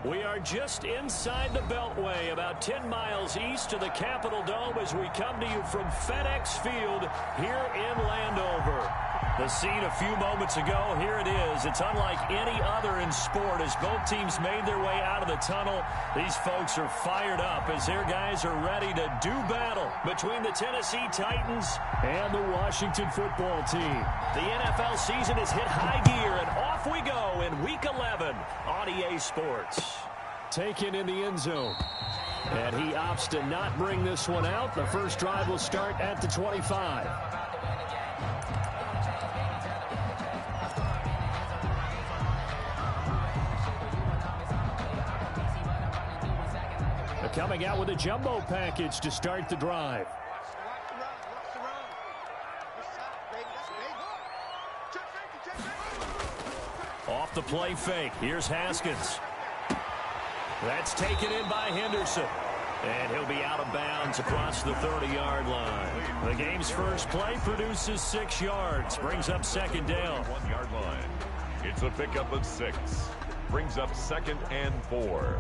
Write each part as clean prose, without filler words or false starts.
We are just inside the Beltway, about 10 miles east of the Capitol Dome as we come to you from FedEx Field here in Landover. The scene a few moments ago, here it is. It's unlike any other in sport as both teams made their way out of the tunnel. These folks are fired up as their guys are ready to do battle between the Tennessee Titans and the Washington football team. The NFL season has hit high gear, and off we go in Week 11 on EA Sports. Taken in the end zone. And he opts to not bring this one out. The first drive will start at the 25. Coming out with a jumbo package to start the drive. Off the play fake. Here's Haskins. That's taken in by Henderson. And he'll be out of bounds across the 30-yard line. The game's first play produces 6 yards. Brings up second down. 1-yard line. It's a pickup of 6. Brings up 2nd and 4.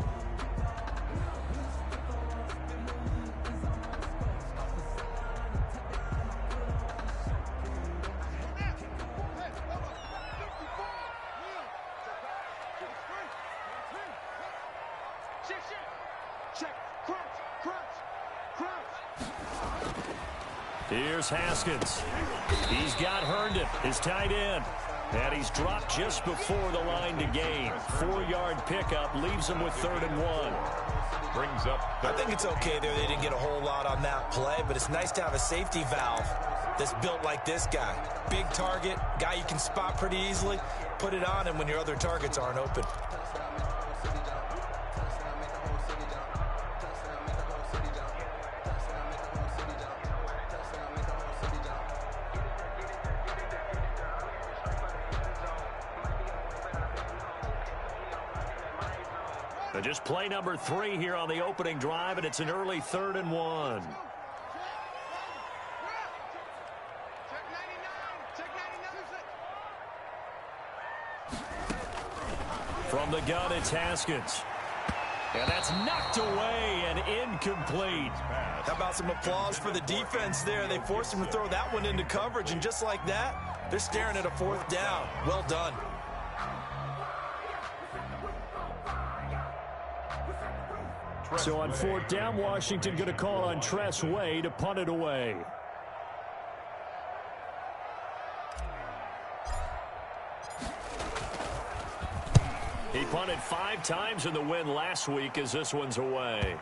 Here's Haskins. He's got Herndon, his tight end. And he's dropped just before the line to gain. 4-yard pickup leaves him with 3rd and 1. Brings up. I think it's okay there. They didn't get a whole lot on that play, but it's nice to have a safety valve that's built like this guy. Big target, guy you can spot pretty easily. Put it on him when your other targets aren't open. Just play number 3 here on the opening drive, and it's an early 3rd and 1. From the gun, it's Haskins. And that's knocked away and incomplete. How about some applause for the defense there? They forced him to throw that one into coverage, and just like that, they're staring at a 4th down. Well done. So on 4th down, Washington going to call on Tress Way to punt it away. He punted 5 times in the win last week as this one's away.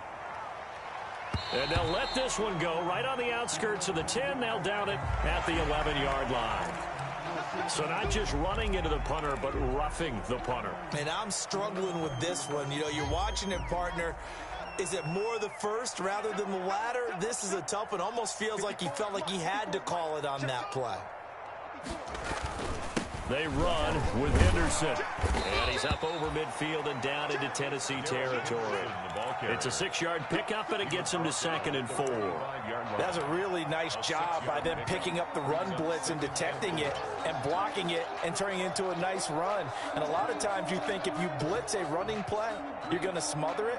And they'll let this one go right on the outskirts of the 10. They'll down it at the 11-yard line. So not just running into the punter, but roughing the punter. And I'm struggling with this one. You know, you're watching it, partner. Is it more the first rather than the latter? This is a tough one. Almost feels like he felt like he had to call it on that play. They run with Henderson. And he's up over midfield and down into Tennessee territory. It's a 6-yard pickup, and it gets him to 2nd and 4. That's a really nice job by them picking up the run blitz and detecting it and blocking it and turning it into a nice run. And a lot of times you think if you blitz a running play, you're going to smother it.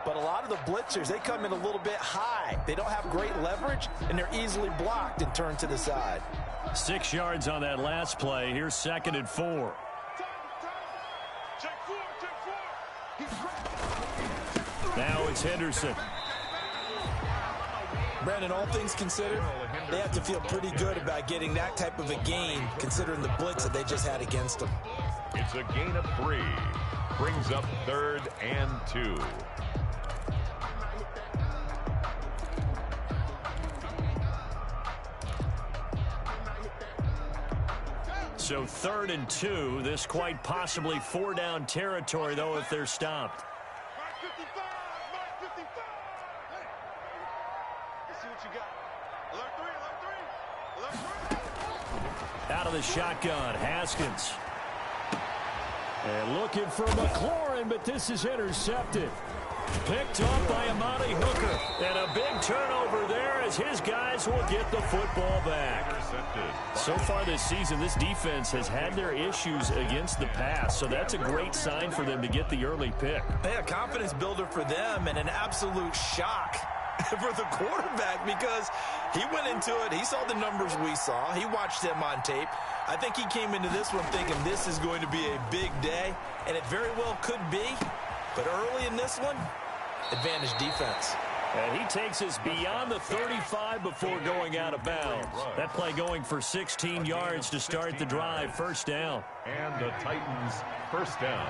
But a lot of the blitzers, they come in a little bit high. They don't have great leverage, and they're easily blocked and turned to the side. 6 yards on that last play. Here's 2nd and 4. Now it's Henderson. Brandon, all things considered, they have to feel pretty good about getting that type of a gain, considering the blitz that they just had against them. It's a gain of 3. Brings up 3rd and 2. So 3rd and 2. This quite possibly 4-down territory, though, if they're stopped. Out of the shotgun, Haskins. And looking for McLaurin, but this is intercepted. Picked off by Amani Hooker. And a big turnover there as his guys will get the football back. So far this season, this defense has had their issues against the pass, so that's a great sign for them to get the early pick. Yeah, confidence builder for them and an absolute shock for the quarterback because he went into it. He saw the numbers we saw. He watched them on tape. I think he came into this one thinking this is going to be a big day, and it very well could be. But early in this one, advantage defense. And he takes us beyond the 35 before going out of bounds. That play going for 16 yards to start the drive. First down. And the Titans first down.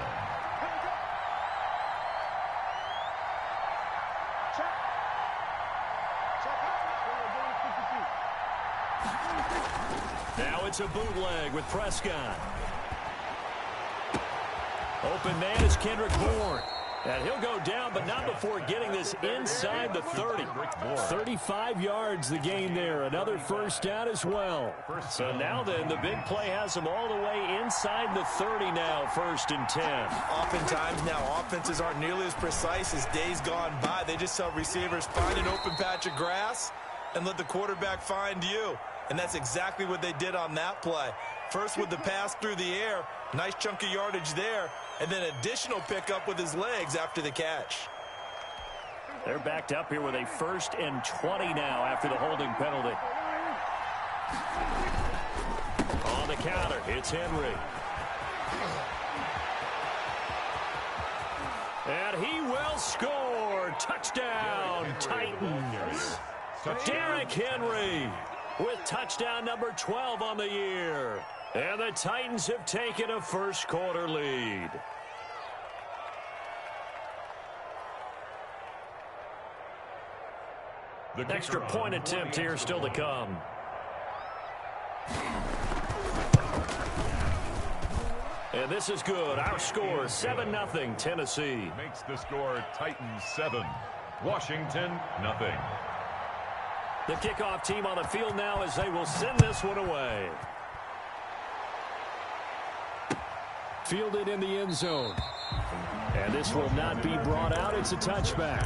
Now it's a bootleg with Prescott. Open man is Kendrick Bourne. And he'll go down, but not before getting this inside the 30. 35 yards the gain there. Another first down as well. So now then, the big play has them all the way inside the 30 now, 1st and 10. Oftentimes now, offenses aren't nearly as precise as days gone by. They just tell receivers, find an open patch of grass and let the quarterback find you. And that's exactly what they did on that play. First with the pass through the air, nice chunk of yardage there, and then additional pickup with his legs after the catch. They're backed up here with a 1st and 20 now after the holding penalty. On the counter, it's Henry. And he will score. Touchdown, Titans. Derrick Henry with touchdown number 12 on the year. And the Titans have taken a first quarter lead. Extra point attempt here still to come. And this is good. Our score 7-0 Tennessee. Makes the score Titans 7, Washington nothing. The kickoff team on the field now as they will send this one away. Fielded in the end zone. And this will not be brought out. It's a touchback.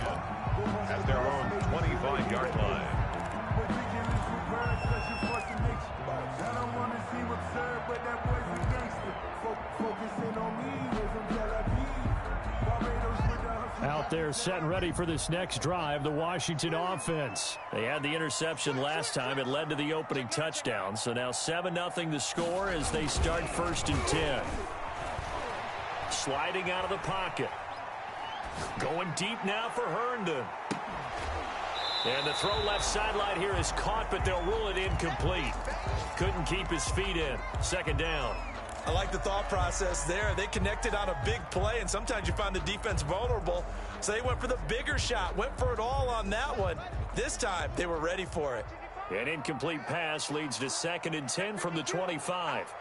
At their own 25-yard line. Out there set and ready for this next drive, the Washington offense. They had the interception last time. It led to the opening touchdown. So now 7-0 the score as they start 1st and 10. Sliding out of the pocket. Going deep now for Herndon. And the throw left sideline here is caught, but they'll rule it incomplete. Couldn't keep his feet in. 2nd down. I like the thought process there. They connected on a big play, and sometimes you find the defense vulnerable. So they went for the bigger shot, went for it all on that one. This time, they were ready for it. An incomplete pass leads to 2nd and 10 from the 25.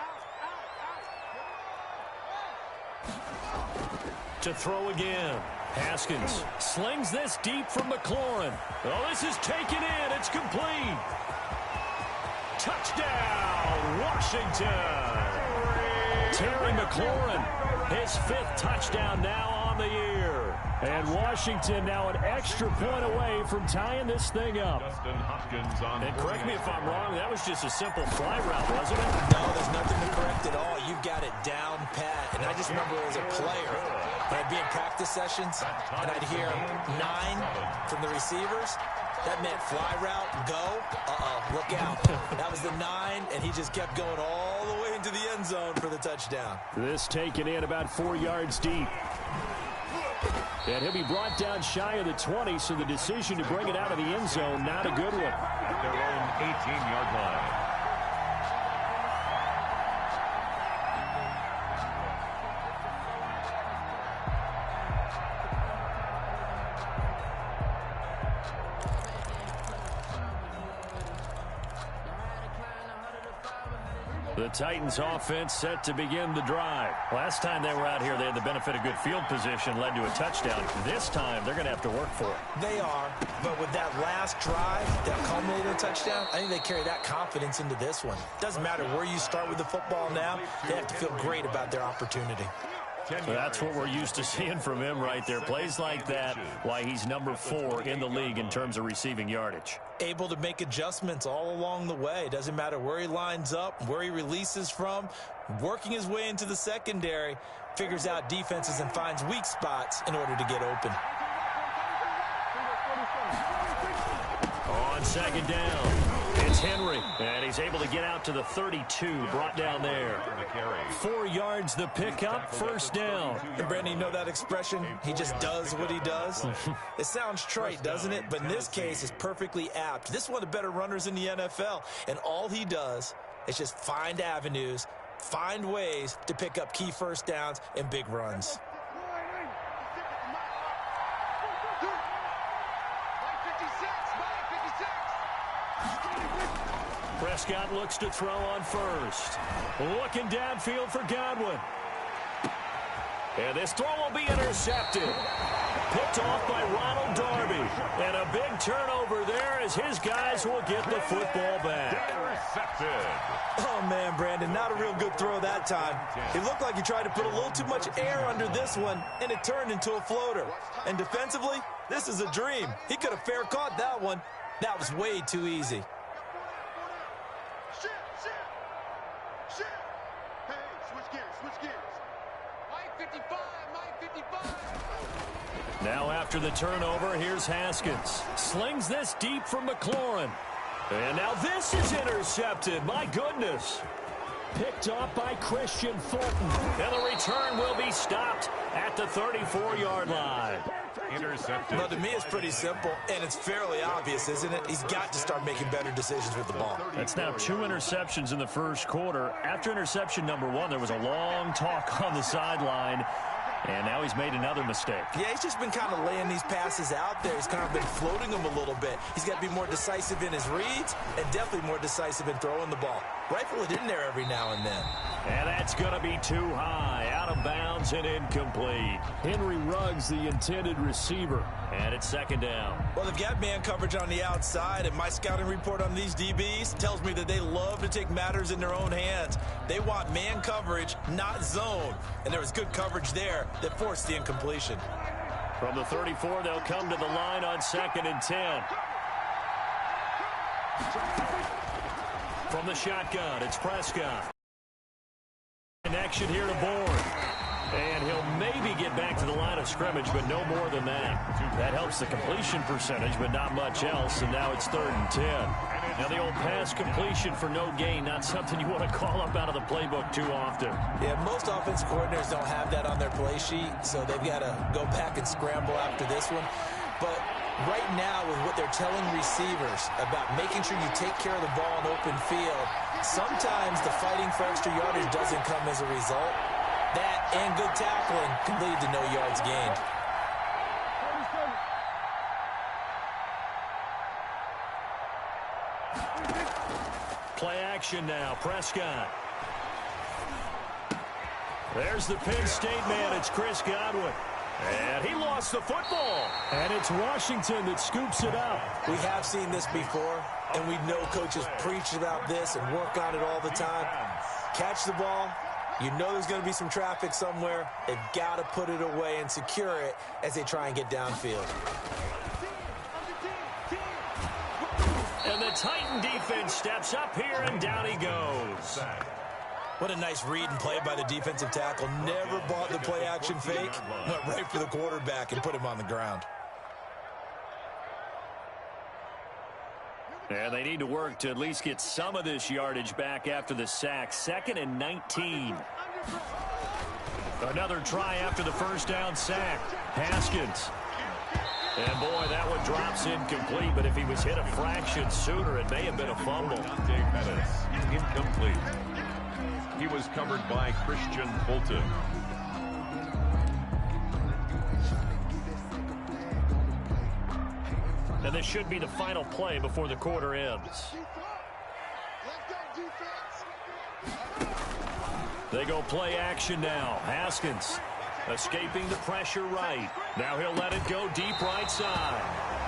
To throw again. Haskins slings this deep from McLaurin. Oh, this is taken in. It's complete. Touchdown, Washington. Terry McLaurin, his 5th touchdown now on the year. And Washington now an extra point away from tying this thing up. Justin Hopkins on. And correct me if I'm wrong, that was just a simple fly route, wasn't it? No, there's nothing to correct at all. You've got it down pat. And I just remember as a player, when I'd be in practice sessions, and I'd hear 9 from the receivers. That meant fly route, go, look out. That was the 9, and he just kept going all the way into the end zone for the touchdown. This taken in about 4 yards deep. And he'll be brought down shy of the 20, so the decision to bring it out of the end zone, not a good one. At their own 18-yard line. The Titans offense set to begin the drive. Last time they were out here, they had the benefit of good field position, led to a touchdown. This time, they're going to have to work for it. They are, but with that last drive that culminated in a touchdown, I think they carry that confidence into this one. Doesn't matter where you start with the football now, they have to feel great about their opportunity. That's what we're used to seeing from him right there. Plays like that, why he's number 4 in the league in terms of receiving yardage. Able to make adjustments all along the way. Doesn't matter where he lines up, where he releases from, working his way into the secondary, figures out defenses and finds weak spots in order to get open. On second down, it's Henry, and he's able to get out to the 32, brought down there. 4 yards the pickup, first down. And Brandon, you know that expression? He just does what he does? It sounds trite, doesn't it? But in this case, it's perfectly apt. This is one of the better runners in the NFL, and all he does is just find avenues, find ways to pick up key first downs and big runs. Prescott looks to throw on first. Looking downfield for Godwin. And this throw will be intercepted. Picked off by Ronald Darby. And a big turnover there as his guys will get the football back. Intercepted. Oh, man, Brandon, not a real good throw that time. It looked like he tried to put a little too much air under this one, and it turned into a floater. And defensively, this is a dream. He could have fair caught that one. That was way too easy. Now after the turnover, here's Haskins. Slings this deep from McLaurin. And now this is intercepted. My goodness. Picked off by Christian Fulton. And the return will be stopped at the 34-yard line. Intercepted. Well, to me, it's pretty simple, and it's fairly obvious, isn't it? He's got to start making better decisions with the ball. That's now 2 interceptions in the first quarter. After interception number 1, there was a long talk on the sideline. And now he's made another mistake. Yeah, he's just been kind of laying these passes out there. He's kind of been floating them a little bit. He's got to be more decisive in his reads and definitely more decisive in throwing the ball. Rifle it in there every now and then. And that's going to be too high. Out of bounds and incomplete. Henry Ruggs, the intended receiver. And it's second down. Well, they've got man coverage on the outside, and my scouting report on these DBs tells me that they love to take matters in their own hands. They want man coverage, not zone. And there was good coverage there that forced the incompletion. From the 34, they'll come to the line on 2nd and 10. From the shotgun, it's Prescott. Connection here to Bourne. And he'll maybe get back to the line of scrimmage, but no more than that. That helps the completion percentage, but not much else, and now it's 3rd and 10. Now the old pass completion for no gain, not something you want to call up out of the playbook too often. Yeah, most offense coordinators don't have that on their play sheet, so they've got to go back and scramble after this one. But right now, with what they're telling receivers about making sure you take care of the ball in open field, sometimes the fighting for extra yardage doesn't come as a result. That and good tackling can lead to no yards gained. Play action now. Prescott. There's the Penn State man. It's Chris Godwin. And he lost the football. And it's Washington that scoops it up. We have seen this before, and we know coaches preach about this and work on it all the time. Catch the ball. You know there's going to be some traffic somewhere. They've got to put it away and secure it as they try and get downfield. And the Titan defense steps up here, and down he goes. What a nice read and play by the defensive tackle. Never bought the play-action fake. Went right for the quarterback and put him on the ground. And they need to work to at least get some of this yardage back after the sack. 2nd and 19. Another try after the first down sack. Haskins. And, boy, that one drops incomplete, but if he was hit a fraction sooner, it may have been a fumble. Incomplete. He was covered by Christian Fulton. And this should be the final play before the quarter ends. They go play action now. Haskins. Escaping the pressure right. Now he'll let it go deep right side.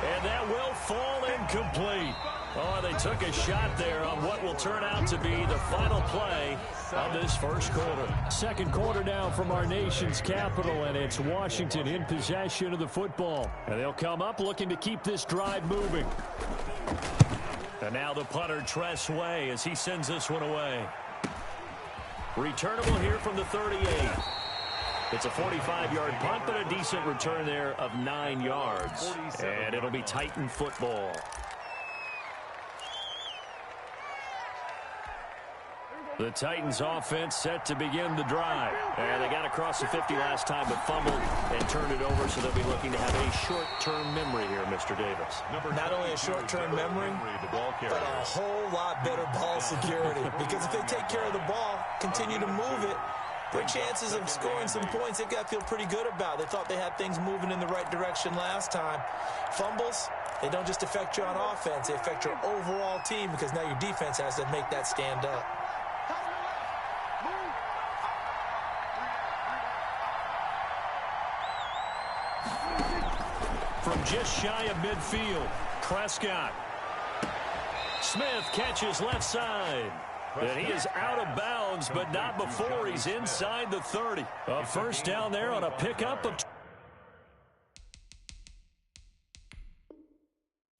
And that will fall incomplete. Oh, they took a shot there on what will turn out to be the final play of this first quarter. Second quarter now from our nation's capital, and it's Washington in possession of the football. And they'll come up looking to keep this drive moving. And now the punter, Tress Way, as he sends this one away. Returnable here from the 38. It's a 45-yard punt, but a decent return there of 9 yards. And it'll be Titan football. The Titans offense set to begin the drive. And they got across the 50 last time, but fumbled and turned it over, so they'll be looking to have a short-term memory here, Mr. Davis. Not only a short-term memory, but a whole lot better ball security. Because if they take care of the ball, continue to move it, their chances of scoring some points, they've got to feel pretty good about. They thought they had things moving in the right direction last time. Fumbles, they don't just affect you on offense, they affect your overall team, because now your defense has to make that stand up. From just shy of midfield, Prescott. Smith catches left side. And he is out of bounds, but not before he's inside the 30. A first down there on a pickup of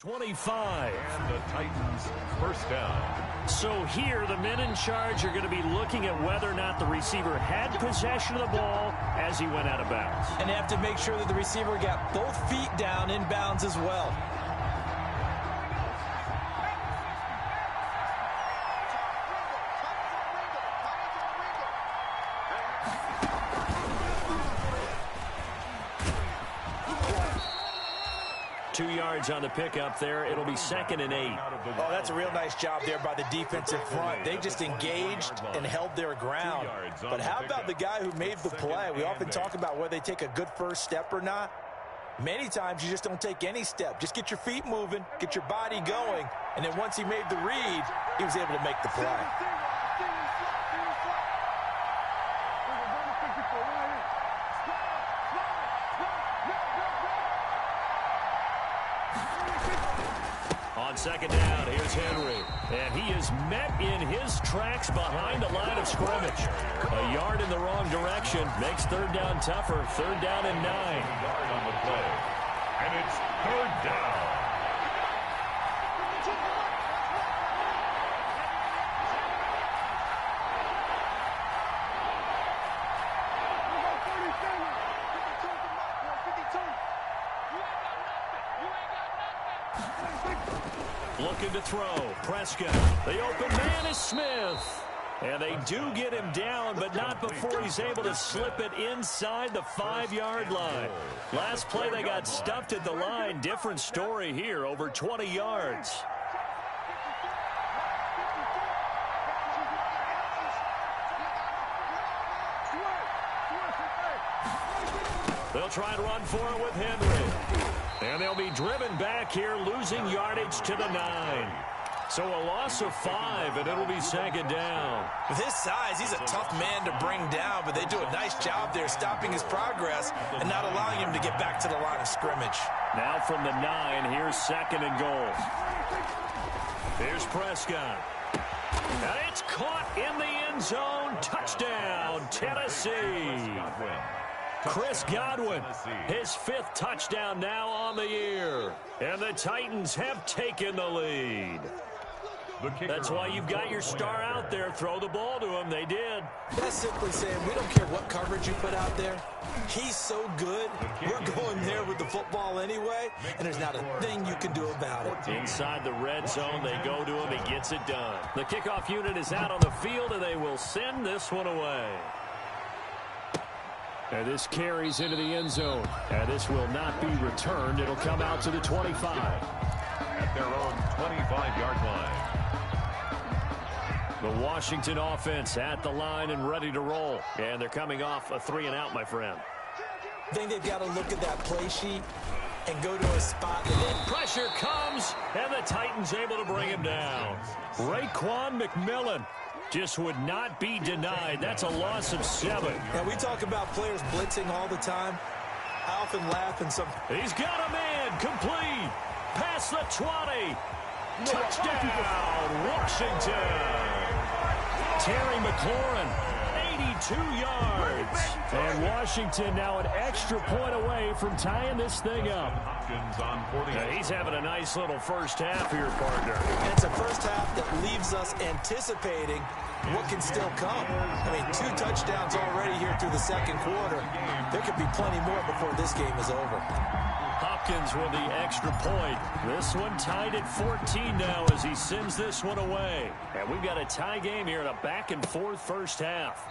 25. And the Titans first down. So here the men in charge are going to be looking at whether or not the receiver had possession of the ball as he went out of bounds. And they have to make sure that the receiver got both feet down in bounds as well. On the pickup there, it'll be 2nd and 8. Oh, that's a real nice job there by the defensive front. They just engaged and held their ground. But how about the guy who made the play? We often talk about whether they take a good first step or not. Many times you just don't take any step. Just get your feet moving, get your body going, and then once he made the read, he was able to make the play. Second down, here's Henry. And he is met in his tracks behind the line of scrimmage. A yard in the wrong direction makes third down tougher. Third down and 9. Yard on the play. And it's third down. Looking to throw. Prescott. The open man is Smith. And they do get him down, but not before he's able to slip it inside the 5-yard line. Last play, they got stuffed at the line. Different story here, over 20 yards. They'll try and run for it with Henry. And they'll be driven back here, losing yardage to the 9. So a loss of 5, and it'll be 2nd down. With his size, he's a tough man to bring down, but they do a nice job there stopping his progress and not allowing him to get back to the line of scrimmage. Now from the 9, here's 2nd and goal. Here's Prescott. And it's caught in the end zone. Touchdown, Tennessee. Chris Godwin, his 5th touchdown now on the year. And the Titans have taken the lead. That's why you've got your star out there. Throw the ball to him. They did. That's simply saying we don't care what coverage you put out there. He's so good. We're going there with the football anyway, and there's not a thing you can do about it. Inside the red zone, they go to him. He gets it done. The kickoff unit is out on the field, and they will send this one away. And this carries into the end zone. And this will not be returned. It'll come out to the 25. At their own 25-yard line. The Washington offense at the line and ready to roll. And they're coming off a 3-and-out, my friend. I think they've got to look at that play sheet and go to a spot. Pressure comes, and the Titans able to bring him down. Raekwon McMillan just would not be denied. That's a loss of 7. Yeah, we talk about players blitzing all the time. I often laugh and some... He's got a man, complete, past the 20. Touchdown, Washington. Terry McLaurin, 82 yards. And Washington now an extra point away from tying this thing up. He's having a nice little first half here, partner. And it's a first half that leaves us anticipating what can still come. I mean, 2 touchdowns already here through the second quarter. There could be plenty more before this game is over. Hopkins with the extra point. This one tied at 14 now as he sends this one away. And we've got a tie game here in a back-and-forth first half.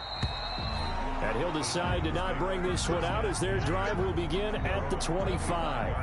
And he'll decide to not bring this one out as their drive will begin at the 25.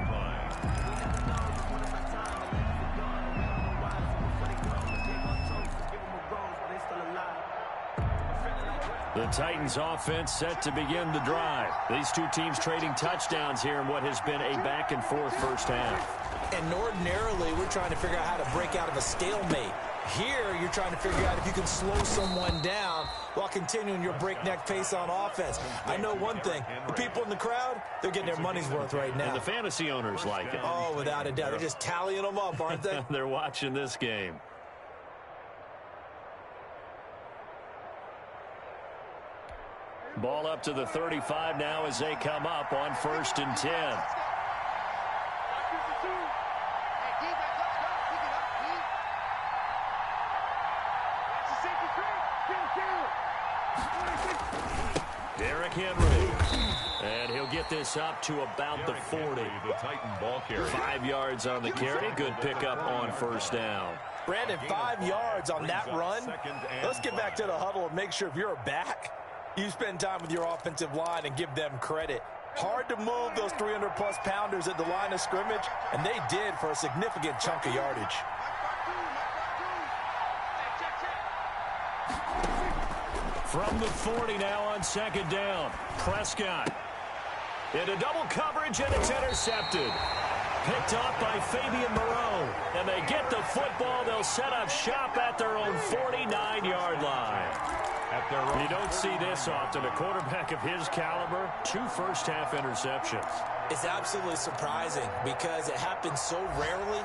The Titans offense set to begin the drive. These two teams trading touchdowns here in what has been a back-and-forth first half. And ordinarily, we're trying to figure out how to break out of a stalemate. Here, you're trying to figure out if you can slow someone down while continuing your breakneck pace on offense. I know one thing. The people in the crowd, they're getting their money's worth right now. And the fantasy owners like it. Oh, without a doubt. They're just tallying them up, aren't they? They're watching this game. Ball up to the 35 now as they come up on 1st and 10. Derrick Henry. And he'll get this up to about the 40. The Titan ball carrier. 5 yards on the carry. Good pickup on first down. Brandon, 5 yards on that run. Let's get back to the huddle and make sure if you're a back, you spend time with your offensive line and give them credit. Hard to move those 300-plus pounders at the line of scrimmage, and they did for a significant chunk of yardage. From the 40 now on 2nd down. Prescott into double coverage, and it's intercepted. Picked off by Fabian Moreau. And they get the football. They'll set up shop at their own 49-yard line. You don't see this often. A quarterback of his caliber, 2 first-half interceptions. It's absolutely surprising because it happens so rarely.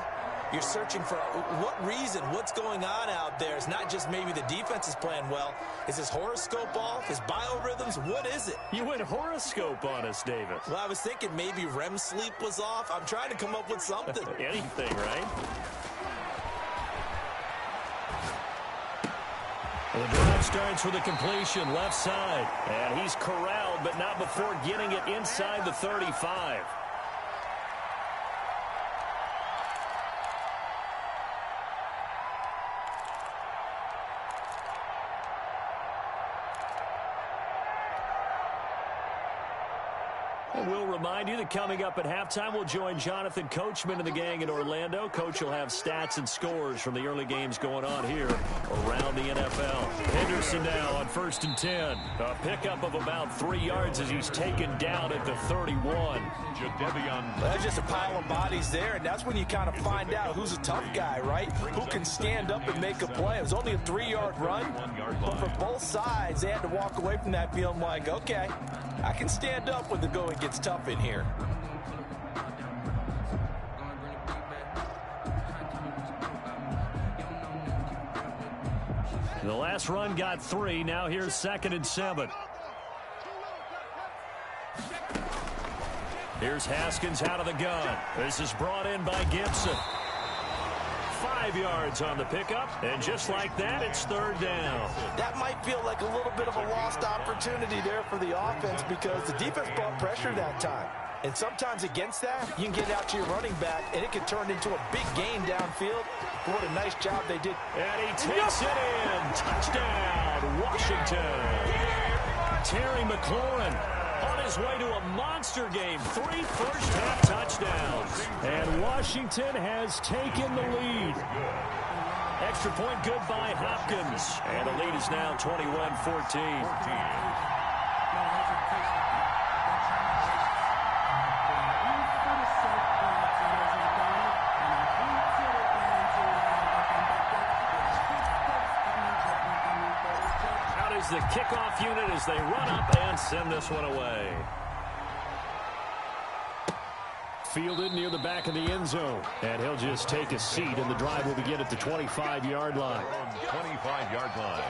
You're searching for what reason, what's going on out there. It's not just maybe the defense is playing well. Is his horoscope off? His biorhythms? What is it? You went horoscope on us, Davis. Well, I was thinking maybe REM sleep was off. I'm trying to come up with something. Anything, right? The drive starts with a completion left side. And he's corralled, but not before getting it inside the 35. And we'll remind you that coming up at halftime, we'll join Jonathan Coachman and the gang in Orlando. Coach will have stats and scores from the early games going on here around the NFL. Henderson now on 1st and 10. A pickup of about 3 yards as he's taken down at the 31. That's just a pile of bodies there, and that's when you kind of find out who's a tough guy, right? Who can stand up and make a play. It was only a 3-yard run, but for both sides, they had to walk away from that feeling like, okay, I can stand up when the going gets tough in here. The last run got 3. Now here's 2nd and 7. Here's Haskins out of the gun. This is brought in by Gibson. 5 yards on the pickup, and just like that, it's 3rd down. That might feel like a little bit of a lost opportunity there for the offense because the defense brought pressure that time. And sometimes against that, you can get out to your running back, and it can turn into a big gain downfield. What a nice job they did. And he takes it in. Touchdown, Washington. Terry McLaurin on his way to a monster game. 3 first-half touchdowns. And Washington has taken the lead. Extra point good by Hopkins. And the lead is now 21-14. is the kickoff unit as they run up and send this one away. Fielded near the back of the end zone. And he'll just take a seat, and the drive will begin at the 25-yard line. 25-yard line.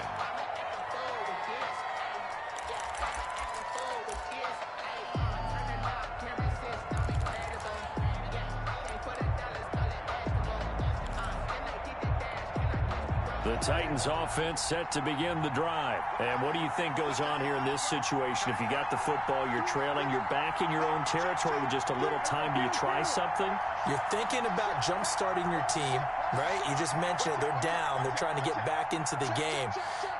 The Titans offense set to begin the drive. And what do you think goes on here in this situation? If you got the football, you're trailing, you're back in your own territory with just a little time. Do you try something? You're thinking about jump-starting your team, right? You just mentioned it. They're down. They're trying to get back into the game.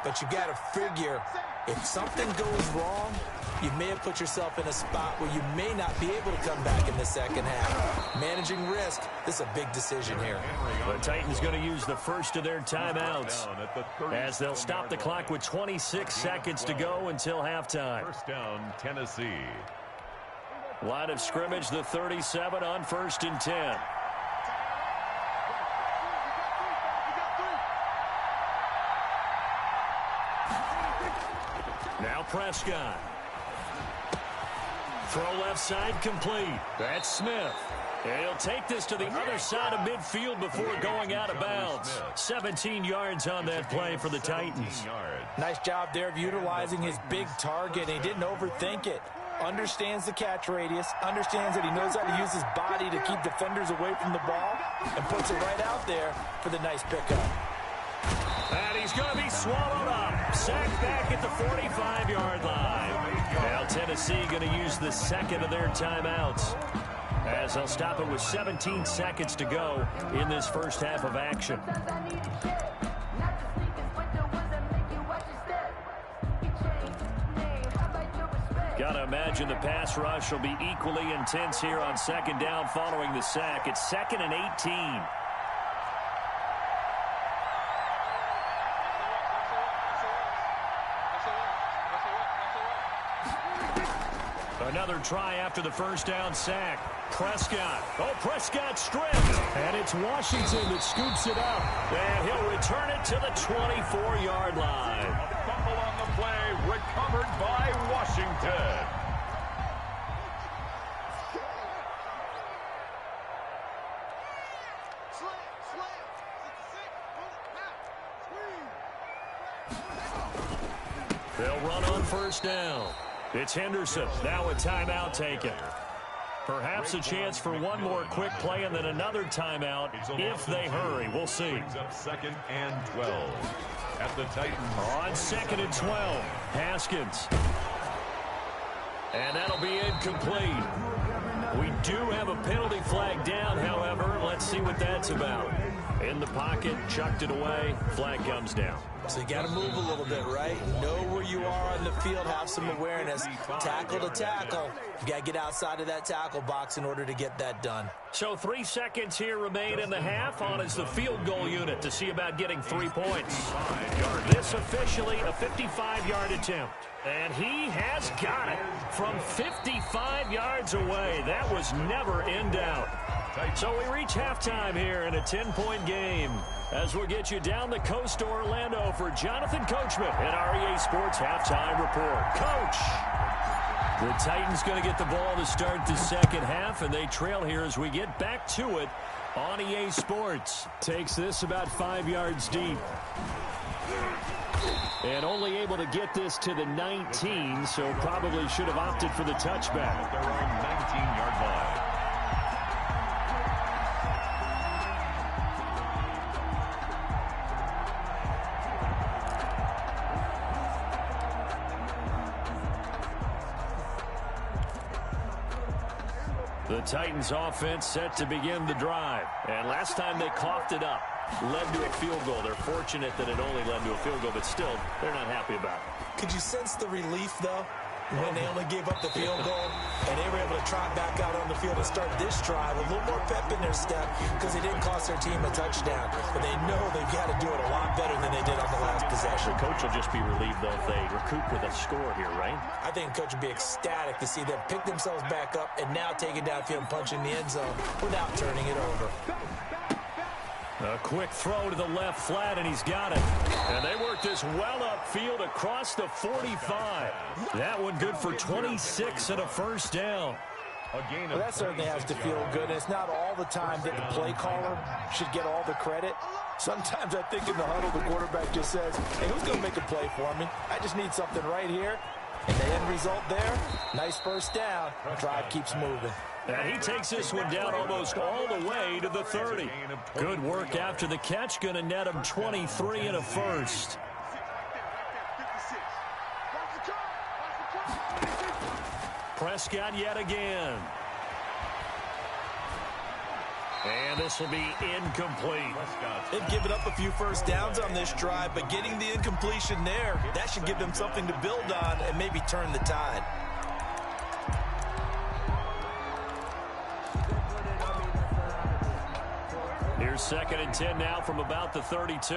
But you got to figure, if something goes wrong, you may have put yourself in a spot where you may not be able to come back in the second half. Managing risk, this is a big decision here. The Titans going to use the first of their timeouts as they'll stop the clock with 26 seconds to go until halftime. First down, Tennessee. Line of scrimmage, the 37 on 1st and 10. Now Prescott. Throw left side complete. That's Smith. And he'll take this to the other side of midfield before going out of bounds. 17 yards on that play for the Titans. Nice job there of utilizing his big target. He didn't overthink it. Understands the catch radius. Understands that he knows how to use his body to keep defenders away from the ball. And puts it right out there for the nice pickup. And he's going to be swallowed up. Sacked back at the 45-yard line. Now Tennessee going to use the second of their timeouts, as they'll stop it with 17 seconds to go in this first half of action. Gotta imagine the pass rush will be equally intense here on second down following the sack. It's 2nd and 18. Another try after the first down sack. Prescott. Oh, Prescott stripped. And it's Washington that scoops it up. And he'll return it to the 24-yard line. A fumble on the play, recovered by Washington. They'll run on first down. It's Henderson. Now a timeout taken. Perhaps a chance for one more quick play and then another timeout if they hurry. We'll see. Brings up 2nd and 12 at the Titans. On 2nd and 12, Haskins. And that'll be incomplete. We do have a penalty flag down, however. Let's see what that's about. In the pocket, chucked it away, flag comes down. So you got to move a little bit, right? Know where you are on the field, have some awareness. Tackle to tackle. You got to get outside of that tackle box in order to get that done. So 3 seconds here remain in the half. On is the field goal unit to see about getting 3 points. This officially a 55-yard attempt. And he has got it from 55 yards away. That was never in doubt. So we reach halftime here in a 10-point game, as we'll get you down the coast to Orlando for Jonathan Coachman at our EA Sports Halftime Report. Coach! The Titans going to get the ball to start the second half, and they trail here as we get back to it on EA Sports. Takes this about 5 yards deep. And only able to get this to the 19, so probably should have opted for the touchback. Their own 19-yard line. The Titans offense set to begin the drive. And last time they coughed it up, led to a field goal. They're fortunate that it only led to a field goal, but still, they're not happy about it. Could you sense the relief, though, when they only gave up the field goal and they were able to trot back out on the field and start this drive with a little more pep in their step because it didn't cost their team a touchdown. But they know they've got to do it a lot better than they did on the last possession. The coach will just be relieved, though, if they recoup with a score here, right? I think the coach would be ecstatic to see them pick themselves back up and now take it downfield and punch in the end zone without turning it over. A quick throw to the left flat, and he's got it. And they work this well upfield across the 45. That one good for 26 and a first down. Well, that certainly has to feel good. It's not all the time that the play caller should get all the credit. Sometimes I think in the huddle, the quarterback just says, hey, who's going to make a play for me? I just need something right here. And the end result there, nice first down. Drive keeps moving. And he takes this one down almost all the way to the 30. Good work after the catch. Going to net him 23 and a first. Prescott yet again. And this will be incomplete. They've given up a few first downs on this drive, but getting the incompletion there, that should give them something to build on and maybe turn the tide. Here's 2nd and 10 now from about the 32.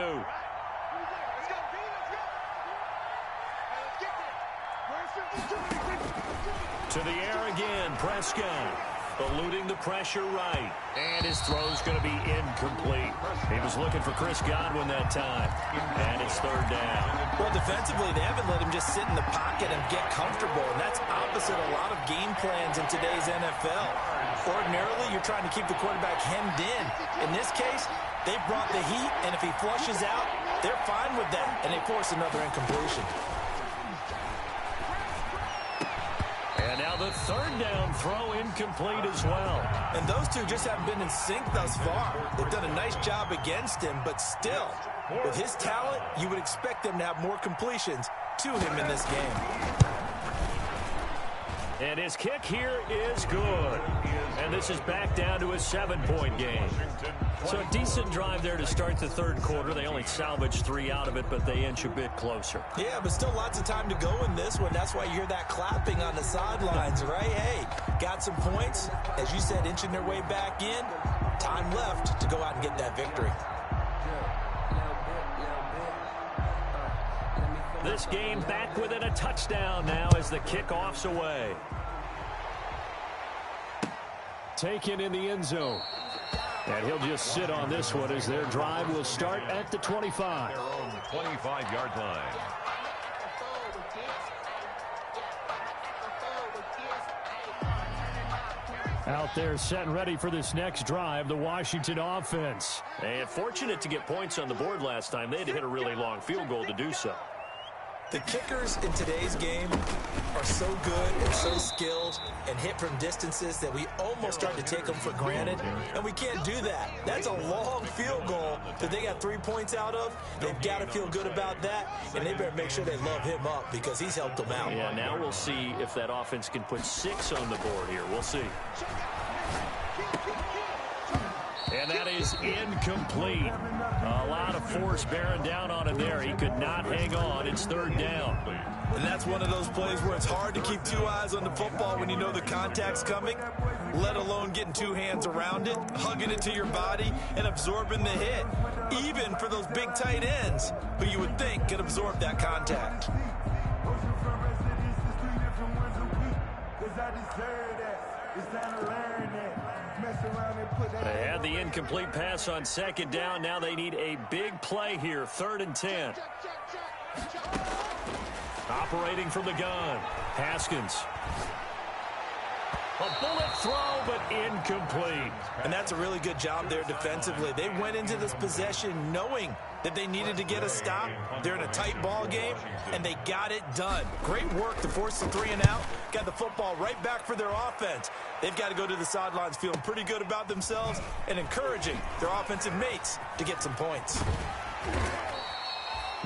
To the air again, Prescott. Eluding the pressure right. And his throw's going to be incomplete. He was looking for Chris Godwin that time. And it's 3rd down. Well, defensively, they haven't let him just sit in the pocket and get comfortable. And that's opposite a lot of game plans in today's NFL. Ordinarily, you're trying to keep the quarterback hemmed in. In this case, they brought the heat, and if he flushes out, they're fine with that. And they force another incompletion. And now the 3rd down throw incomplete as well. And those two just haven't been in sync thus far. They've done a nice job against him, but still, with his talent, you would expect them to have more completions to him in this game. And his kick here is good. And this is back down to a 7-point game. So a decent drive there to start the 3rd quarter. They only salvaged 3 out of it, but they inch a bit closer. Yeah, but still lots of time to go in this one. That's why you hear that clapping on the sidelines, right? Hey, got some points. As you said, inching their way back in. Time left to go out and get that victory. This game back within a touchdown now as the kickoff's away. Taken in the end zone. And he'll just sit on this one as their drive will start at the 25. Their own 25-yard line. Out there set and ready for this next drive, the Washington offense. And fortunate to get points on the board last time. They had to hit a really long field goal to do so. The kickers in today's game are so good and so skilled and hit from distances that we almost start to take them for granted, and we can't do that. That's a long field goal that they got 3 points out of. They've got to feel good about that, and they better make sure they love him up because he's helped them out. Yeah, now we'll see if that offense can put 6 on the board here. We'll see. And that is incomplete. A lot of force bearing down on him there. He could not hang on. It's 3rd down. And that's one of those plays where it's hard to keep 2 eyes on the football when you know the contact's coming, let alone getting 2 hands around it, hugging it to your body, and absorbing the hit, even for those big tight ends who you would think could absorb that contact. They had the incomplete pass on 2nd down. Now they need a big play here. 3rd and 10. Operating from the gun. Haskins. A bullet throw, but incomplete. And that's a really good job there defensively. They went into this possession knowing that they needed to get a stop. They're in a tight ball game, and they got it done. Great work to force the 3 and out. Got the football right back for their offense. They've got to go to the sidelines feeling pretty good about themselves and encouraging their offensive mates to get some points.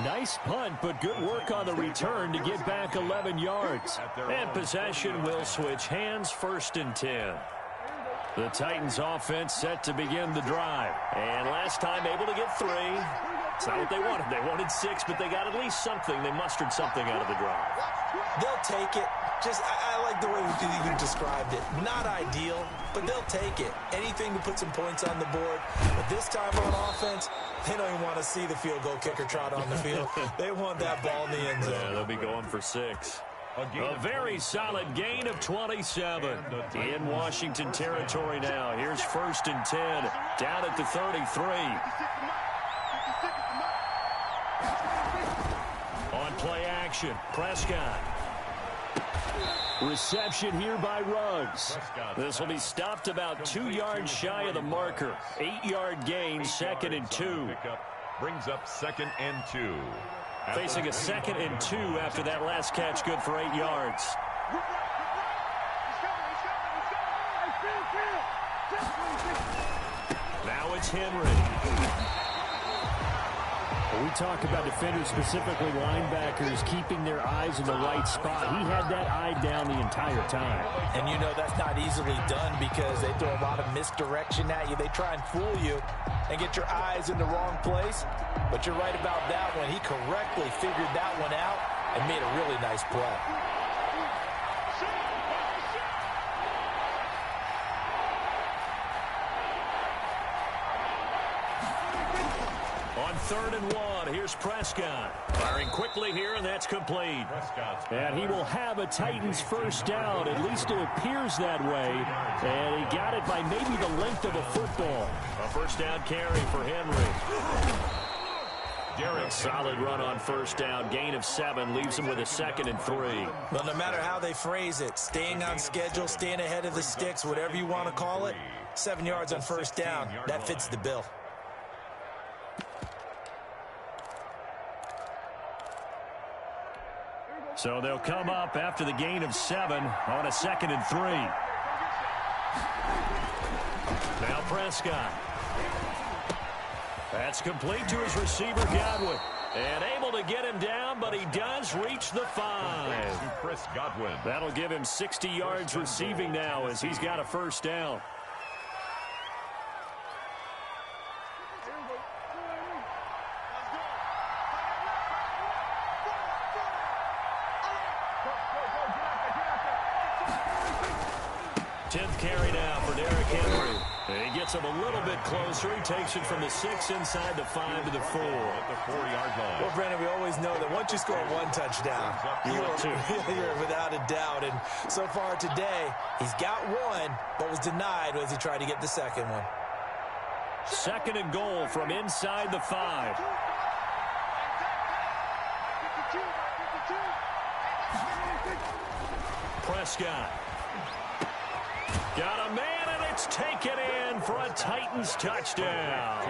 Nice punt, but good work on the return to get back 11 yards. And possession will switch hands. 1st and 10. The Titans offense set to begin the drive. And last time able to get 3. It's not what they wanted. They wanted 6, but they got at least something. They mustered something out of the drive. They'll take it. I like the way you described it. Not ideal, but they'll take it. Anything to put some points on the board. But this time on offense, they don't even want to see the field goal kicker trot on the field. They want that ball in the end zone. Yeah, they'll be going for 6. A very solid gain of 27 in Washington territory now. Here's 1st and 10 down at the 33. On play action, Prescott. Reception here by Ruggs. This will be stopped about 2 yards shy of the marker. 8-yard gain, 2nd and 2. Brings up 2nd and 2. Facing a 2nd and 2 after that last catch, good for 8 yards. Now it's Henry. We talk about defenders, specifically linebackers, keeping their eyes in the right spot. He had that eye down the entire time. And you know that's not easily done because they throw a lot of misdirection at you. They try and fool you and get your eyes in the wrong place. But you're right about that one. He correctly figured that one out and made a really nice play. On 3rd and 1, here's Prescott. Firing quickly here, and that's complete. And he will have a Titans first down. At least it appears that way. And he got it by maybe the length of a football. A first down carry for Henry. A solid run on first down. Gain of 7 leaves him with a 2nd and 3. Well, no matter how they phrase it, staying on schedule, staying ahead of the sticks, whatever you want to call it, 7 yards on first down, that fits the bill. So they'll come up after the gain of 7 on a 2nd and 3. Now Prescott. That's complete to his receiver, Godwin. And able to get him down, but he does reach the 5. Chris Godwin. That'll give him 60 yards receiving now as he's got a first down. Carry now for Derrick Henry. He gets him a little bit closer. He takes it from the 6 inside the 5 to the 4. At the 4-yard line. Well, Brandon, we always know that once you score 1 touchdown, you're without a doubt. And so far today, he's got 1, but was denied as he tried to get the 2nd one. 2nd and goal from inside the 5. Prescott. Got a man, and it's taken in for a Titans touchdown.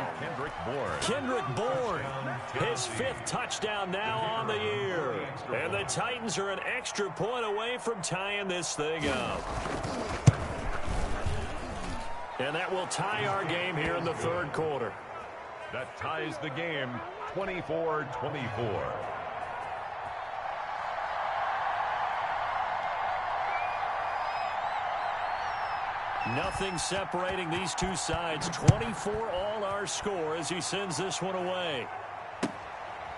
Kendrick Bourne, his 5th touchdown now on the year. And the Titans are an extra point away from tying this thing up. And that will tie our game here in the 3rd quarter. That ties the game 24-24. Nothing separating these two sides. 24 all our score as he sends this one away.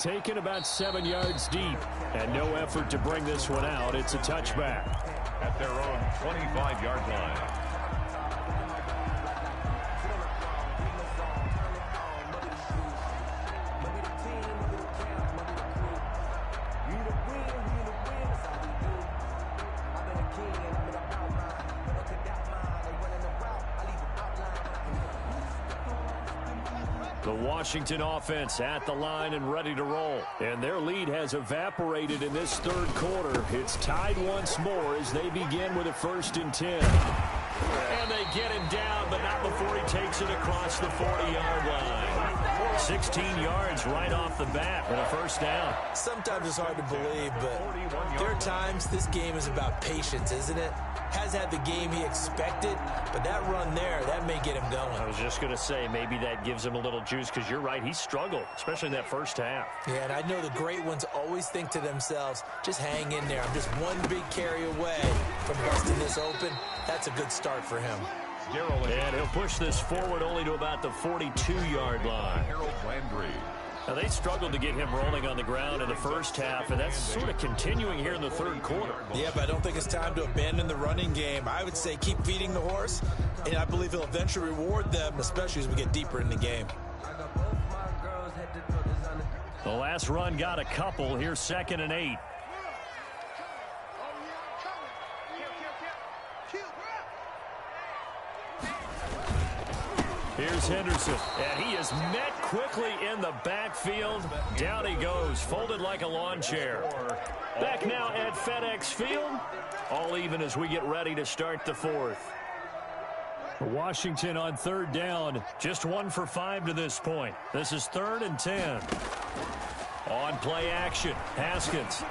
Taken about 7 yards deep. And no effort to bring this one out. It's a touchback. At their own 25-yard line. The Washington offense at the line and ready to roll. And their lead has evaporated in this 3rd quarter. It's tied once more as they begin with a 1st and 10. And they get him down, but not before he takes it across the 40-yard line. 16 yards right off the bat and a first down. Sometimes it's hard to believe, but there are times this game is about patience, isn't it? Has had the game he expected, but that run there, that may get him going. I was just going to say, maybe that gives him a little juice because you're right, he struggled, especially in that first half. Yeah, and I know the great ones always think to themselves, just hang in there. I'm just one big carry away from busting this open. That's a good start for him. And he'll push this forward only to about the 42-yard line. Now, they struggled to get him rolling on the ground in the first half, and that's sort of continuing here in the 3rd quarter. Yeah, but I don't think it's time to abandon the running game. I would say keep feeding the horse, and I believe he'll eventually reward them, especially as we get deeper in the game. The last run got a couple. Here's 2nd and 8. Here's Henderson, and he is met quickly in the backfield. Down he goes, folded like a lawn chair. Back now at FedEx Field, all even as we get ready to start the fourth. Washington on third down, just 1 for 5 to this point. This is 3rd and 10. On play action, Haskins.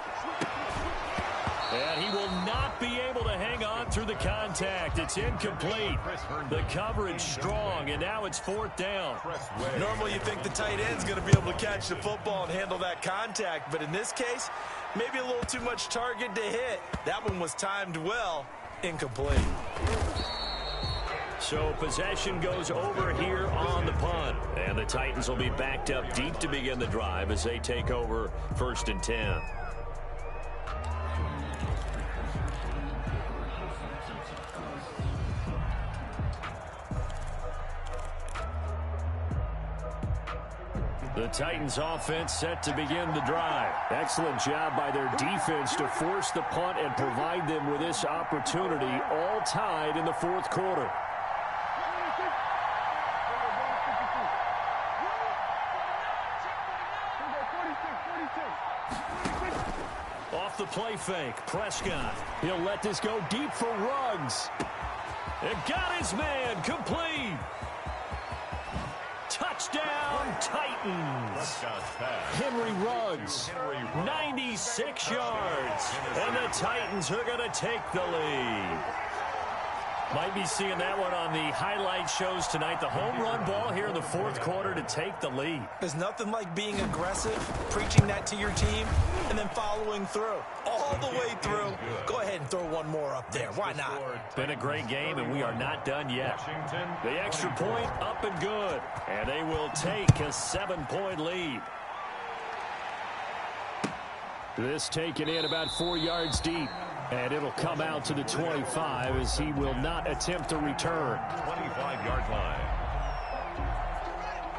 And he will not be able to hang on through the contact. It's incomplete. The coverage strong, and now it's 4th down. Normally you think the tight end's going to be able to catch the football and handle that contact, but in this case, maybe a little too much target to hit. That one was timed well, incomplete. So possession goes over here on the punt. And the Titans will be backed up deep to begin the drive as they take over 1st and 10. The Titans offense set to begin the drive. Excellent job by their defense to force the punt and provide them with this opportunity, all tied in the 4th quarter. Off the play fake, Prescott. He'll let this go deep for Ruggs. It got his man, complete. Touchdown, Titans. Henry Ruggs. 96 yards. And the Titans are going to take the lead. Might be seeing that one on the highlight shows tonight. The home run ball here in the 4th quarter to take the lead. There's nothing like being aggressive, preaching that to your team, and then following through. All the way through. Go ahead and throw one more up there. Why not? Been a great game, and we are not done yet. The extra point up and good. And they will take a 7-point lead. This taken in about 4 yards deep. And it'll come out to the 25 as he will not attempt to return. 25-yard line.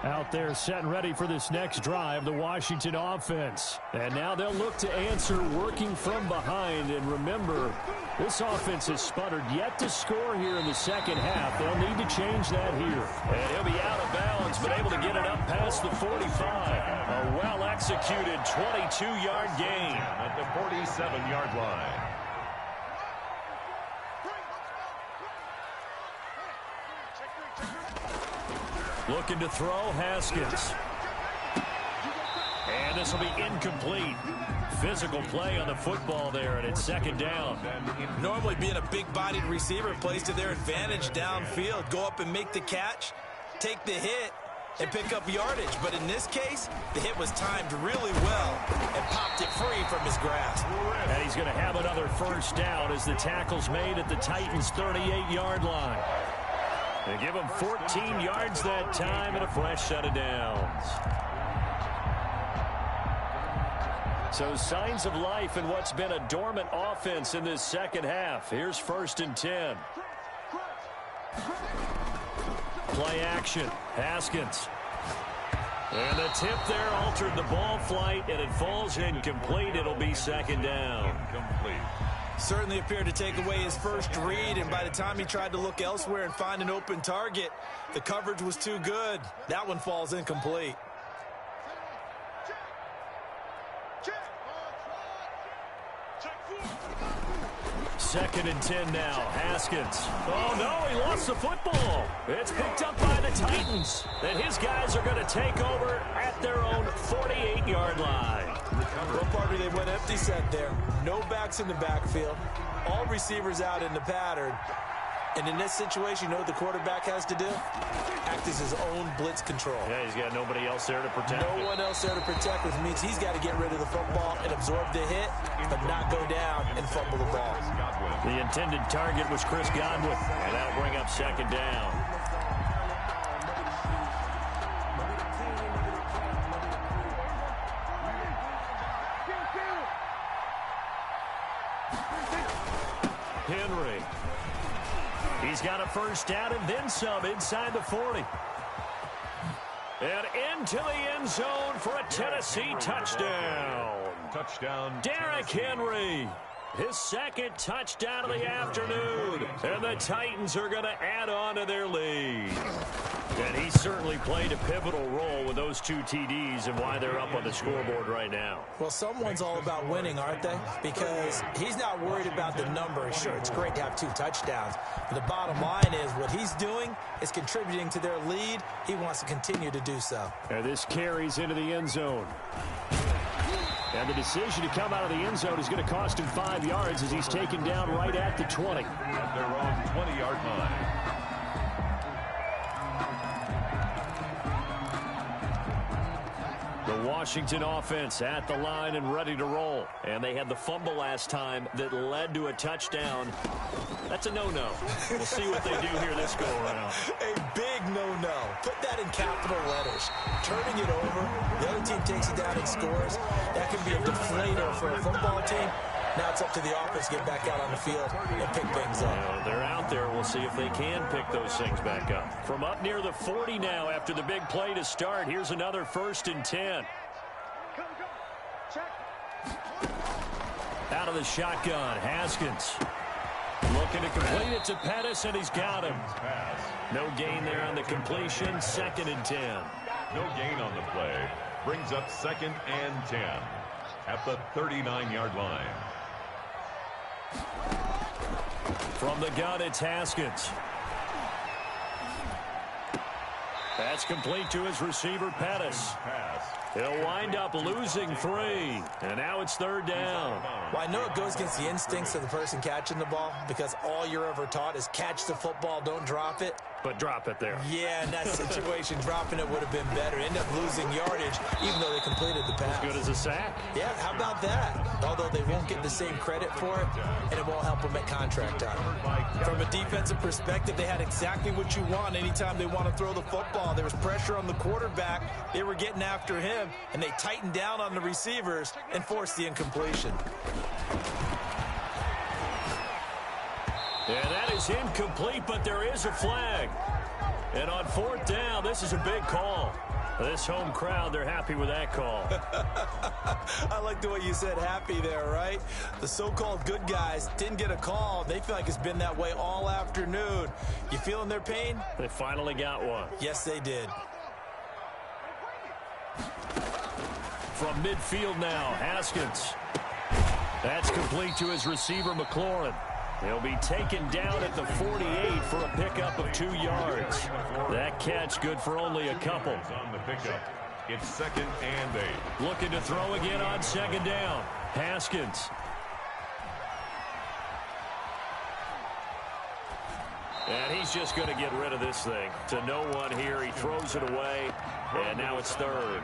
Out there set and ready for this next drive, the Washington offense. And now they'll look to answer working from behind. And remember, this offense has sputtered yet to score here in the second half. They'll need to change that here. And he'll be out of bounds, but able to get it up past the 45. A well-executed 22-yard gain. At the 47-yard line. Looking to throw, Haskins. And this will be incomplete. Physical play on the football there, and it's 2nd down. Normally being a big-bodied receiver plays to their advantage downfield. Go up and make the catch, take the hit, and pick up yardage. But in this case, the hit was timed really well and popped it free from his grasp. And he's going to have another 1st down as the tackle's made at the Titans' 38-yard line. They give him 14 yards that time and a fresh set of downs. So signs of life in what's been a dormant offense in this second half. Here's 1st and 10. Play action. Haskins. And the tip there altered the ball flight, and it falls incomplete. It'll be 2nd down. Incomplete. Certainly appeared to take away his first read, and by the time he tried to look elsewhere and find an open target, the coverage was too good. That one falls incomplete. Second and 10 now. Haskins. Oh, no, he lost the football. It's picked up by the Titans. And his guys are going to take over at their own 48-yard line. Well, partner, they went empty set there. No backs in the backfield. All receivers out in the pattern. And in this situation, you know what the quarterback has to do? Act as his own blitz control. Yeah, he's got nobody else there to protect him. No one else there to protect, which means he's got to get rid of the football and absorb the hit, but not go down and fumble the ball. The intended target was Chris Godwin, and that'll bring up 2nd down. Henry. He's got a 1st down and then some inside the 40. And into the end zone for a Tennessee touchdown. Touchdown. Derrick Henry. his second touchdown of the afternoon. And the Titans are going to add on to their lead. And he certainly played a pivotal role with those 2 TDs and why they're up on the scoreboard right now. Well, someone's all about winning, aren't they? Because he's not worried about the number. Sure, it's great to have 2 touchdowns. But the bottom line is what he's doing is contributing to their lead. He wants to continue to do so. And this carries into the end zone. And the decision to come out of the end zone is going to cost him 5 yards as he's taken down right at the 20. And they're on 20-yard line. The Washington offense at the line and ready to roll. And they had the fumble last time that led to a touchdown. That's a no-no. We'll see what they do here this go-around. A big no-no. Put that in capital letters. Turning it over, the other team takes it down and scores. That can be a deflator for a football team. Now it's up to the offense to get back out on the field and pick things up. They're out there. We'll see if they can pick those things back up. From up near the 40 now after the big play to start. Here's another 1st and 10. Out of the shotgun, Haskins. Looking to complete it to Pettis, and he's got him. No gain there on the completion. 2nd and 10. No gain on the play. Brings up 2nd and 10 at the 39-yard line. From the gun, it's Haskins. That's complete to his receiver, Pettis. He'll wind up losing 3. And now it's 3rd down. Well, I know it goes against the instincts of the person catching the ball because all you're ever taught is catch the football, don't drop it. But drop it there. Yeah, in that situation, dropping it would have been better. End up losing yardage, even though they completed the pass. As good as a sack. Yeah, how about that? Although they won't get the same credit for it, and it won't help them at contract time. From a defensive perspective, they had exactly what you want anytime they want to throw the football. There was pressure on the quarterback. They were getting after him, and they tightened down on the receivers and forced the incompletion. And that is incomplete, but there is a flag. And on 4th down, this is a big call. This home crowd, they're happy with that call. I like the way you said happy there, right? The so-called good guys didn't get a call. They feel like it's been that way all afternoon. You feeling their pain? They finally got one. Yes, they did. From midfield now, Haskins. That's complete to his receiver, McLaurin. He'll be taken down at the 48 for a pickup of 2 yards. That catch good for only a couple. On the pickup, it's 2nd and 8. Looking to throw again on 2nd down. Haskins. And he's just going to get rid of this thing. To no one here. He throws it away. And now it's 3rd.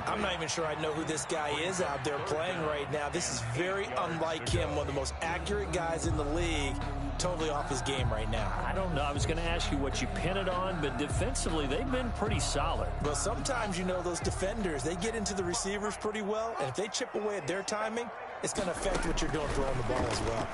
I'm not even sure I know who this guy is out there playing right now. This is very unlike him. One of the most accurate guys in the league. Totally off his game right now. I don't know. I was going to ask you what you pin it on, but defensively, they've been pretty solid. Well, sometimes, you know, those defenders, they get into the receivers pretty well. And if they chip away at their timing, it's going to affect what you're doing throwing the ball as well.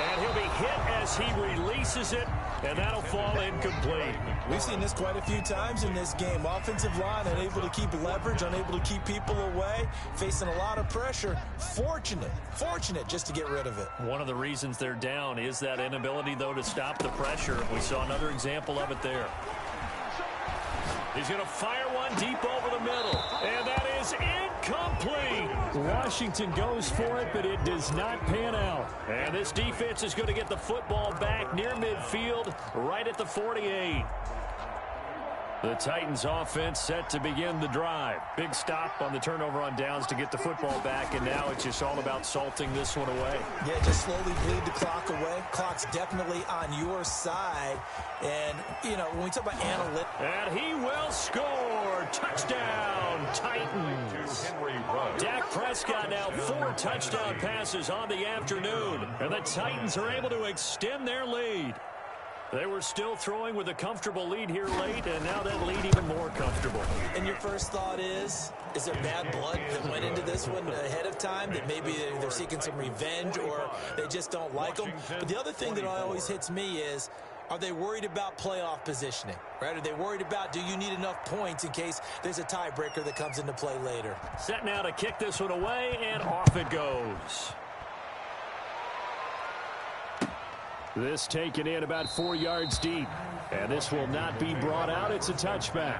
And he'll be hit as he releases it, and that'll fall incomplete. We've seen this quite a few times in this game. Offensive line unable to keep leverage, unable to keep people away, facing a lot of pressure. Fortunate just to get rid of it. One of the reasons they're down is that inability, though, to stop the pressure. We saw another example of it there. He's going to fire one deep over the middle, and that is incomplete. Washington goes for it, but it does not pan out. And this defense is going to get the football back near midfield, right at the 48. The Titans offense set to begin the drive. Big stop on the turnover on downs to get the football back, and now it's just all about salting this one away. Yeah, just slowly bleed the clock away. Clock's definitely on your side. And, you know, when we talk about analytics. And he will score. Touchdown, Titans. Dak Prescott now 4 touchdown passes on the afternoon. And the Titans are able to extend their lead. They were still throwing with a comfortable lead here late, and now that lead even more comfortable. And your first thought is there bad blood that went into this one ahead of time, that maybe they're seeking some revenge or they just don't like them? But the other thing that always hits me is, Are they worried about playoff positioning, right? Are they worried about, do you need enough points in case there's a tiebreaker that comes into play later? Set now to kick this one away, and off it goes. This taken in about 4 yards deep. And this will not be brought out. It's a touchback.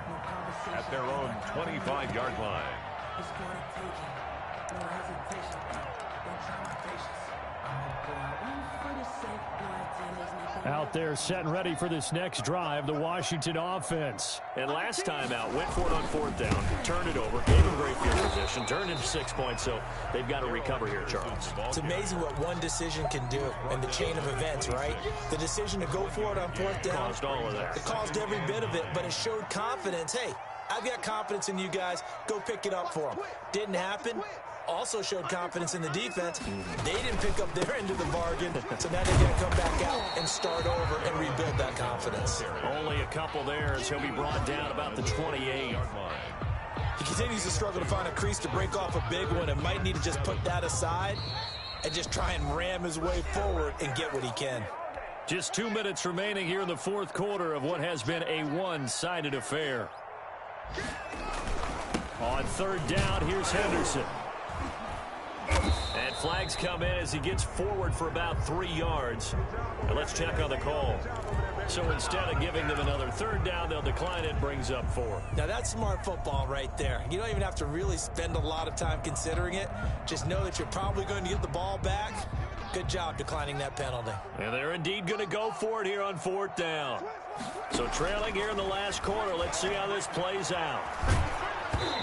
At their own 25-yard line. Out there set and ready for this next drive, the Washington offense. And last time out, went for it on 4th down, turned it over, gave him great field position, turned into 6 points, so they've got to recover here, Charles. It's amazing what one decision can do in the chain of events, right? The decision to go for it on 4th down. Caused all of that. It caused every bit of it, but it showed confidence. Hey, I've got confidence in you guys. Go pick it up for them. Didn't happen. Also showed confidence in the defense. They didn't pick up their end of the bargain, so now they got to come back out and start over and rebuild that confidence. Only a couple there as he'll be brought down about the 28. He continues to struggle to find a crease to break off a big one and might need to just put that aside and just try and ram his way forward and get what he can. Just 2 minutes remaining here in the 4th quarter of what has been a one-sided affair. On 3rd down, here's Henderson. And flags come in as he gets forward for about 3 yards. And let's check on the call. So instead of giving them another 3rd down, they'll decline it, brings up 4. Now that's smart football right there. You don't even have to really spend a lot of time considering it. Just know that you're probably going to get the ball back. Good job declining that penalty. And they're indeed going to go for it here on 4th down. So trailing here in the last quarter. Let's see how this plays out.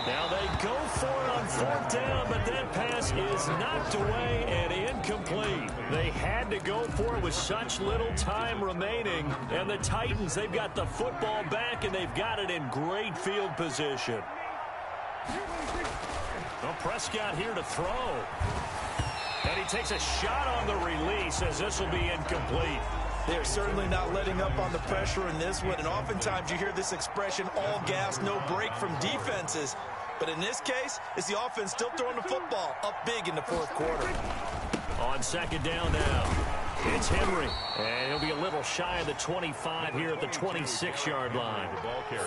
Now they go for it on 4th down, but that pass is knocked away and incomplete. They had to go for it with such little time remaining. And the Titans, they've got the football back, and they've got it in great field position. Well, Prescott here to throw. And he takes a shot on the release as this will be incomplete. They're certainly not letting up on the pressure in this one, and oftentimes you hear this expression, all gas, no break from defenses. But in this case, it's the offense still throwing the football up big in the 4th quarter. On 2nd down now, it's Henry. And he'll be a little shy of the 25 here at the 26-yard line.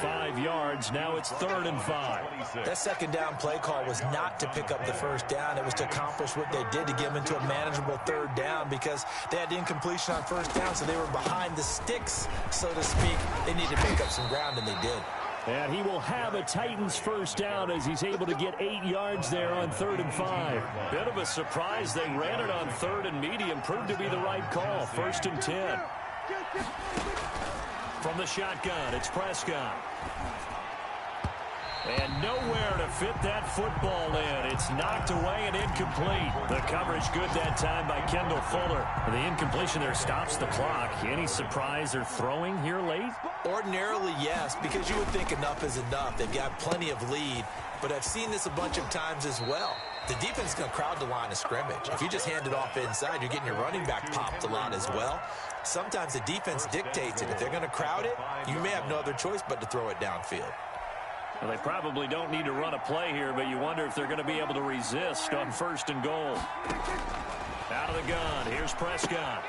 5 yards, now it's 3rd and 5. That 2nd down play call was not to pick up the 1st down. It was to accomplish what they did to get them into a manageable 3rd down because they had the incompletion on 1st down, so they were behind the sticks, so to speak. They needed to pick up some ground, and they did. And he will have a Titans 1st down as he's able to get 8 yards there on 3rd and 5. Bit of a surprise. They ran it on 3rd and medium. Proved to be the right call. 1st and 10. From the shotgun, it's Prescott. And nowhere to fit that football in. It's knocked away and incomplete. The coverage good that time by Kendall Fuller. The incompletion there stops the clock. Any surprise they're throwing here late? Ordinarily, yes, because you would think enough is enough. They've got plenty of lead, but I've seen this a bunch of times as well. The defense is going to crowd the line of scrimmage. If you just hand it off inside, you're getting your running back popped a lot as well. Sometimes the defense dictates it. If they're going to crowd it, you may have no other choice but to throw it downfield. Well, they probably don't need to run a play here, but you wonder if they're going to be able to resist on 1st and goal. Out of the gun, here's Prescott.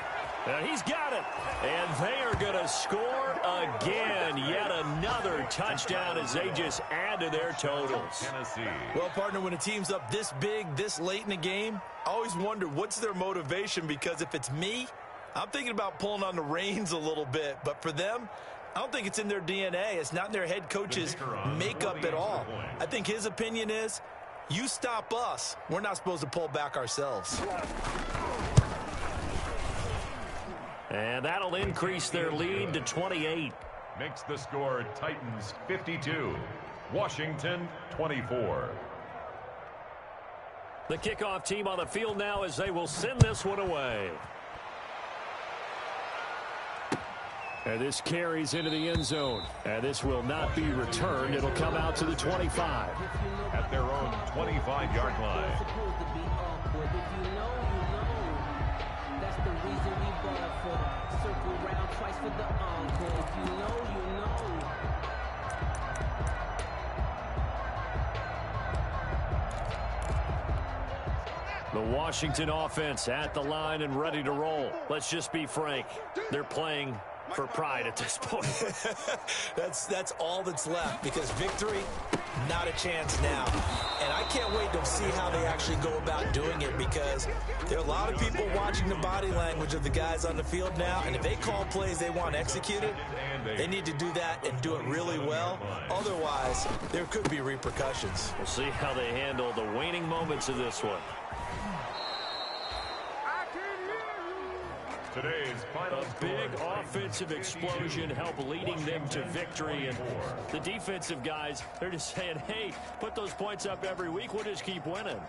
And he's got it. And they are going to score again. Yet another touchdown as they just add to their totals. Well, partner, when a team's up this big, this late in the game, I always wonder what's their motivation, because if it's me, I'm thinking about pulling on the reins a little bit. But for them, I don't think it's in their DNA. It's not in their head coach's makeup at all. I think his opinion is, you stop us, we're not supposed to pull back ourselves. And that'll increase their lead to 28. Makes the score Titans 52, Washington 24. The kickoff team on the field now as they will send this one away. And this carries into the end zone. And this will not be returned. It'll come out to the 25. At their own 25-yard line. The Washington offense at the line and ready to roll. Let's just be frank. They're playing for pride at this point. That's all that's left, because victory, not a chance now. And I can't wait to see how they actually go about doing it, because there are a lot of people watching the body language of the guys on the field now, and if they call plays they want executed, they need to do that and do it really well. Otherwise, there could be repercussions. We'll see how they handle the waning moments of this one. Today's final A big offensive explosion helped leading them to victory. And the defensive guys, they're just saying, hey, put those points up every week. We'll just keep winning.